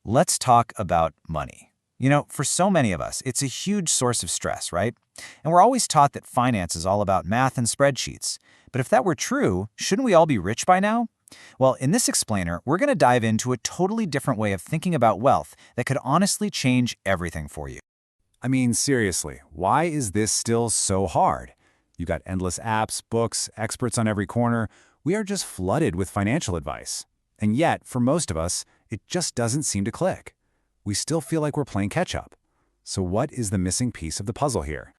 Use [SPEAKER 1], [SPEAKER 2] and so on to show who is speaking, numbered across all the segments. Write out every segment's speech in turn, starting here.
[SPEAKER 1] let's talk about money. For so many of us, it's a huge source of stress, right? And we're always taught that finance is all about math and spreadsheets. But if that were true, shouldn't we all be rich by now? Well, in this explainer, we're going to dive into a totally different way of thinking about wealth that could honestly change everything for you.
[SPEAKER 2] I mean, seriously, why is this still so hard? You got endless apps, books, experts on every corner. We are just flooded with financial advice. And yet, for most of us, it just doesn't seem to click. We still feel like we're playing catch-up. So what is the missing piece of the puzzle here?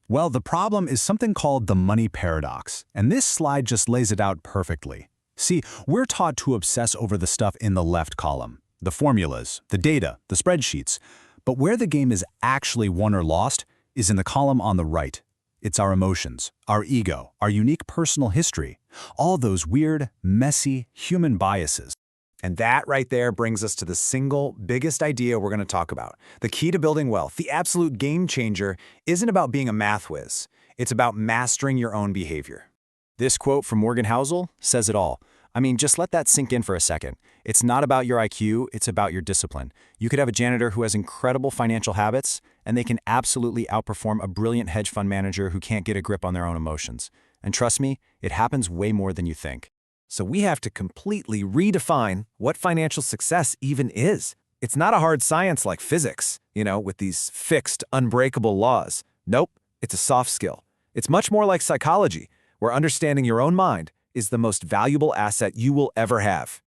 [SPEAKER 3] Well, the problem is something called the money paradox, and this slide just lays it out perfectly. See, we're taught to obsess over the stuff in the left column, the formulas, the data, the spreadsheets. But where the game is actually won or lost is in the column on the right. It's our emotions, our ego, our unique personal history, all those weird, messy human biases.
[SPEAKER 2] And that right there brings us to the single biggest idea we're going to talk about. The key to building wealth, the absolute game changer, isn't about being a math whiz. It's about mastering your own behavior. This quote from Morgan Housel says it all. I mean, just let that sink in for a second. It's not about your IQ, it's about your discipline. You could have a janitor who has incredible financial habits, and they can absolutely outperform a brilliant hedge fund manager who can't get a grip on their own emotions. And trust me, it happens way more than you think.
[SPEAKER 4] So we have to completely redefine what financial success even is. It's not a hard science like physics, with these fixed, unbreakable laws. Nope, it's a soft skill. It's much more like psychology, where understanding your own mind is the most valuable asset you will ever have.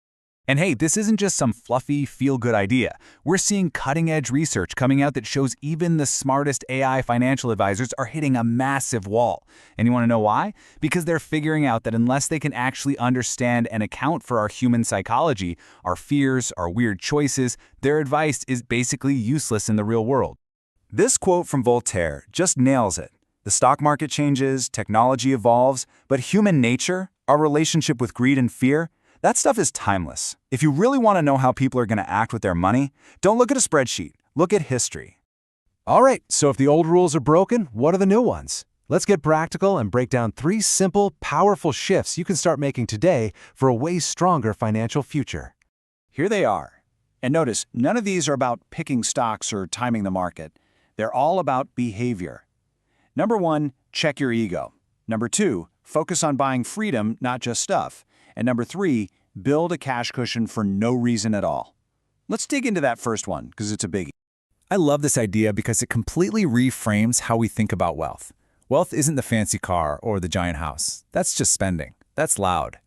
[SPEAKER 3] And hey, this isn't just some fluffy, feel-good idea. We're seeing cutting-edge research coming out that shows even the smartest AI financial advisors are hitting a massive wall. And you want to know why? Because they're figuring out that unless they can actually understand and account for our human psychology, our fears, our weird choices, their advice is basically useless in the real world.
[SPEAKER 2] This quote from Voltaire just nails it. The stock market changes, technology evolves, but human nature, our relationship with greed and fear, that stuff is timeless. If you really want to know how people are going to act with their money, don't look at a spreadsheet. Look at history.
[SPEAKER 5] All right, so if the old rules are broken, what are the new ones? Let's get practical and break down 3 simple, powerful shifts you can start making today for a way stronger financial future.
[SPEAKER 6] Here they are. And notice, none of these are about picking stocks or timing the market. They're all about behavior. Number 1, check your ego. Number 2, focus on buying freedom, not just stuff. And number 3, build a cash cushion for no reason at all. Let's dig into that first one, because it's a biggie.
[SPEAKER 2] I love this idea because it completely reframes how we think about wealth. Wealth isn't the fancy car or the giant house. That's just spending. That's loud.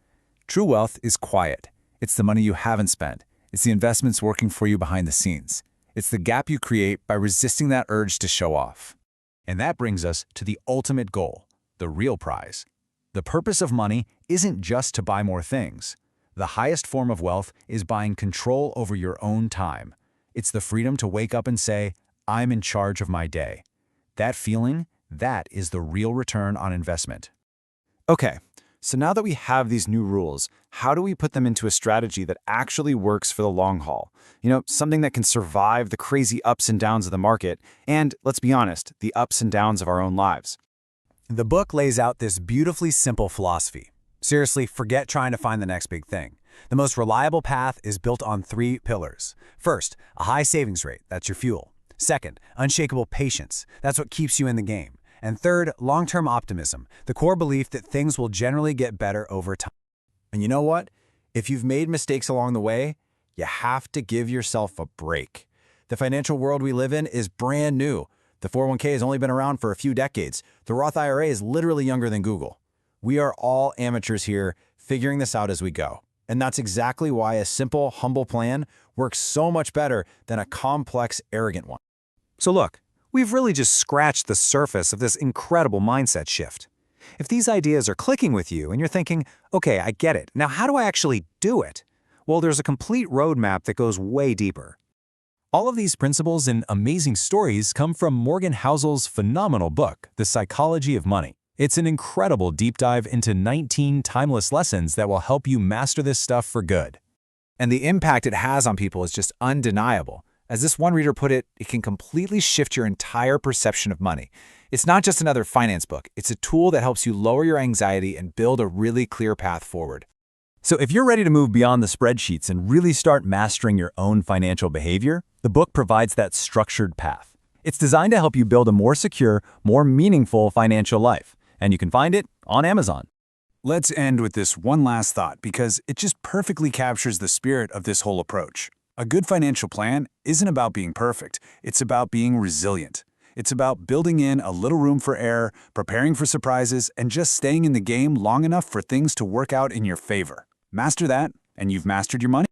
[SPEAKER 2] True wealth is quiet. It's the money you haven't spent. It's the investments working for you behind the scenes. It's the gap you create by resisting that urge to show off. And that brings us to the ultimate goal, the real prize. The purpose of money isn't just to buy more things. The highest form of wealth is buying control over your own time. It's the freedom to wake up and say, I'm in charge of my day. That feeling, that is the real return on investment.
[SPEAKER 4] Okay, so now that we have these new rules, how do we put them into a strategy that actually works for the long haul? Something that can survive the crazy ups and downs of the market, and, let's be honest, the ups and downs of our own lives.
[SPEAKER 2] The book lays out this beautifully simple philosophy. Seriously, forget trying to find the next big thing. The most reliable path is built on 3 pillars. First, a high savings rate, that's your fuel. Second, unshakable patience, that's what keeps you in the game. And third, long-term optimism, the core belief that things will generally get better over time.
[SPEAKER 4] And you know what? If you've made mistakes along the way, you have to give yourself a break. The financial world we live in is brand new. The 401k has only been around for a few decades. The Roth IRA is literally younger than Google. We are all amateurs here, figuring this out as we go. And that's exactly why a simple, humble plan works so much better than a complex, arrogant one. So look, we've really just scratched the surface of this incredible mindset shift. If these ideas are clicking with you and you're thinking, okay, I get it, now how do I actually do it? Well, there's a complete roadmap that goes way deeper.
[SPEAKER 3] All of these principles and amazing stories come from Morgan Housel's phenomenal book, The Psychology of Money. It's an incredible deep dive into 19 timeless lessons that will help you master this stuff for good.
[SPEAKER 4] And the impact it has on people is just undeniable. As this one reader put it, it can completely shift your entire perception of money. It's not just another finance book. It's a tool that helps you lower your anxiety and build a really clear path forward. So if you're ready to move beyond the spreadsheets and really start mastering your own financial behavior, the book provides that structured path. It's designed to help you build a more secure, more meaningful financial life, and you can find it on Amazon.
[SPEAKER 2] Let's end with this one last thought because it just perfectly captures the spirit of this whole approach. A good financial plan isn't about being perfect, it's about being resilient. It's about building in a little room for error, preparing for surprises, and just staying in the game long enough for things to work out in your favor. Master that, and you've mastered your money.